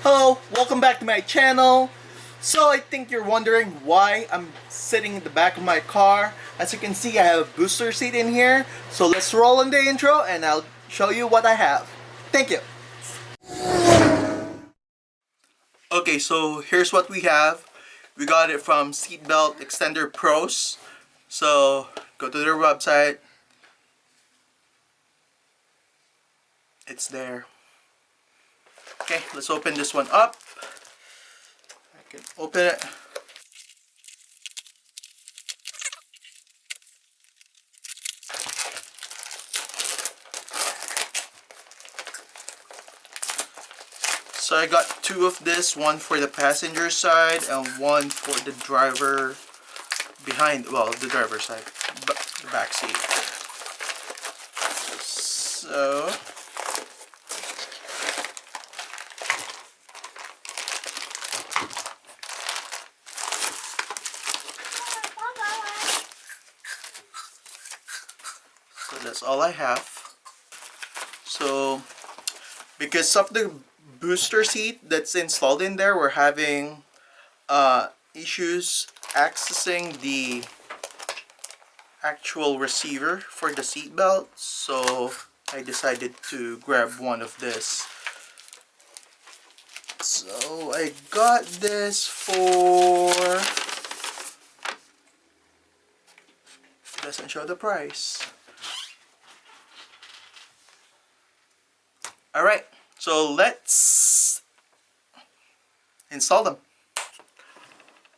Hello, welcome back to my channel. So I think you're wondering why I'm sitting in the back of my car. As you can see, I have a booster seat in here. So let's roll in the intro and I'll show you what I have. Thank you. Okay, so here's what we have. We got it from Seatbelt Extender Pros. So go to their website. It's there. Okay, let's open this one up. I can open it. So I got two of this, one for the passenger side and one for the driver behind, well, the driver's side, the back seat. So that's all I have. So because of the booster seat that's installed in there, we're having issues accessing the actual receiver for the seat belt, so I decided to grab one of this. So I got this for, it doesn't show the price. Alright, so let's install them.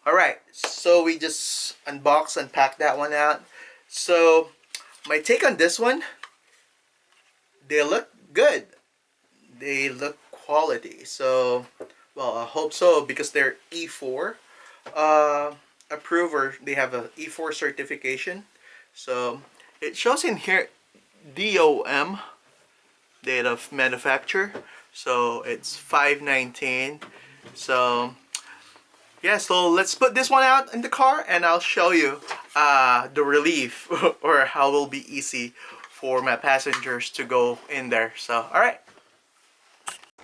Alright, so we just unbox and pack that one out. So my take on this one, they look good. They look quality. So, well, I hope so because they're E4 approved, or they have a E4 certification. So it shows in here DOM, date of manufacture. So it's 5/19. So yeah, so let's put this one out in the car and I'll show you the relief or how it will be easy for my passengers to go in there. So alright.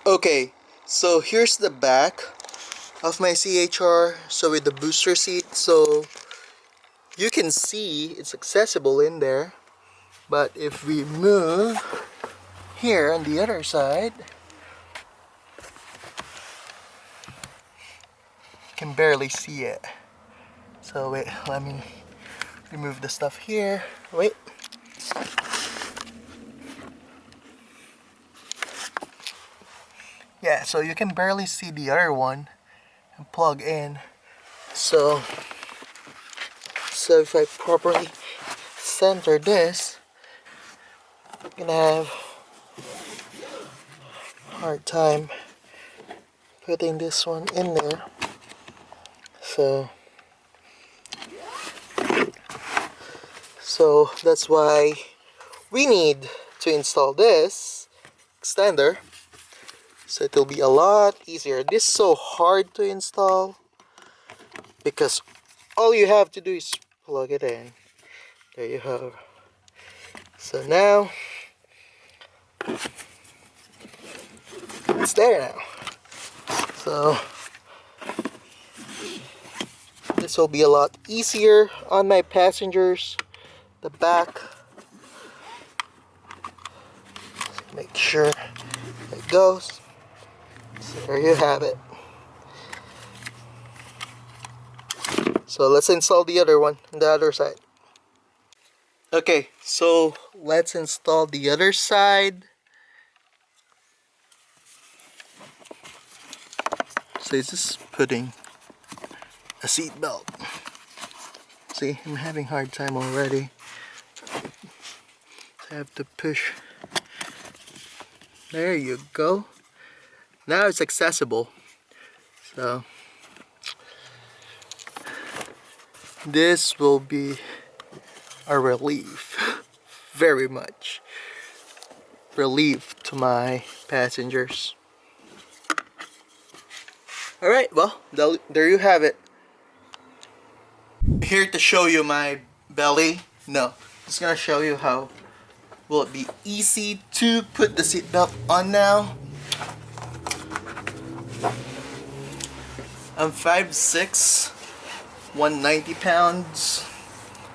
Okay, so here's the back of my CHR. So with the booster seat, so you can see it's accessible in there. But if we move here on the other side, you can barely see it. So wait, let me remove the stuff here. Wait. Yeah, so you can barely see the other one and plug in. So if I properly center this, I'm gonna have a hard time putting this one in there. So that's why we need to install this extender, so it will be a lot easier. This is so hard to install because all you have to do is plug it in. There you have. So now it's there now. So this will be a lot easier on my passengers. The back, make sure it goes. So there you have it. So let's install the other one on the other side. Okay, so let's install the other side. So it's just putting a seat belt. See, I'm having a hard time already. I have to push. There you go. Now it's accessible. So this will be a relief. Very much relief to my passengers. Alright, well, there you have it. Here to show you my belly. No, just gonna show you how will it be easy to put the seatbelt on now. I'm 5'6", 190 pounds,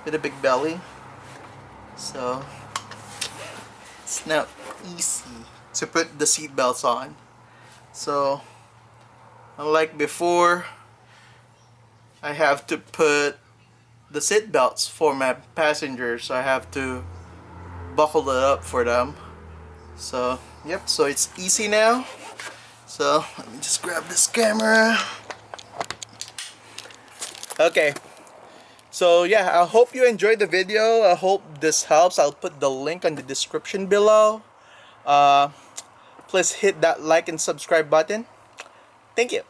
with a big belly. So it's not easy to put the seat belts on. So unlike before, I have to put the seat belts for my passengers. So I have to buckle it up for them. So yep, so it's easy now. So let me just grab this camera. Okay, so yeah, I hope you enjoyed the video. I hope this helps. I'll put the link on the description below. Please hit that like and subscribe button. Thank you.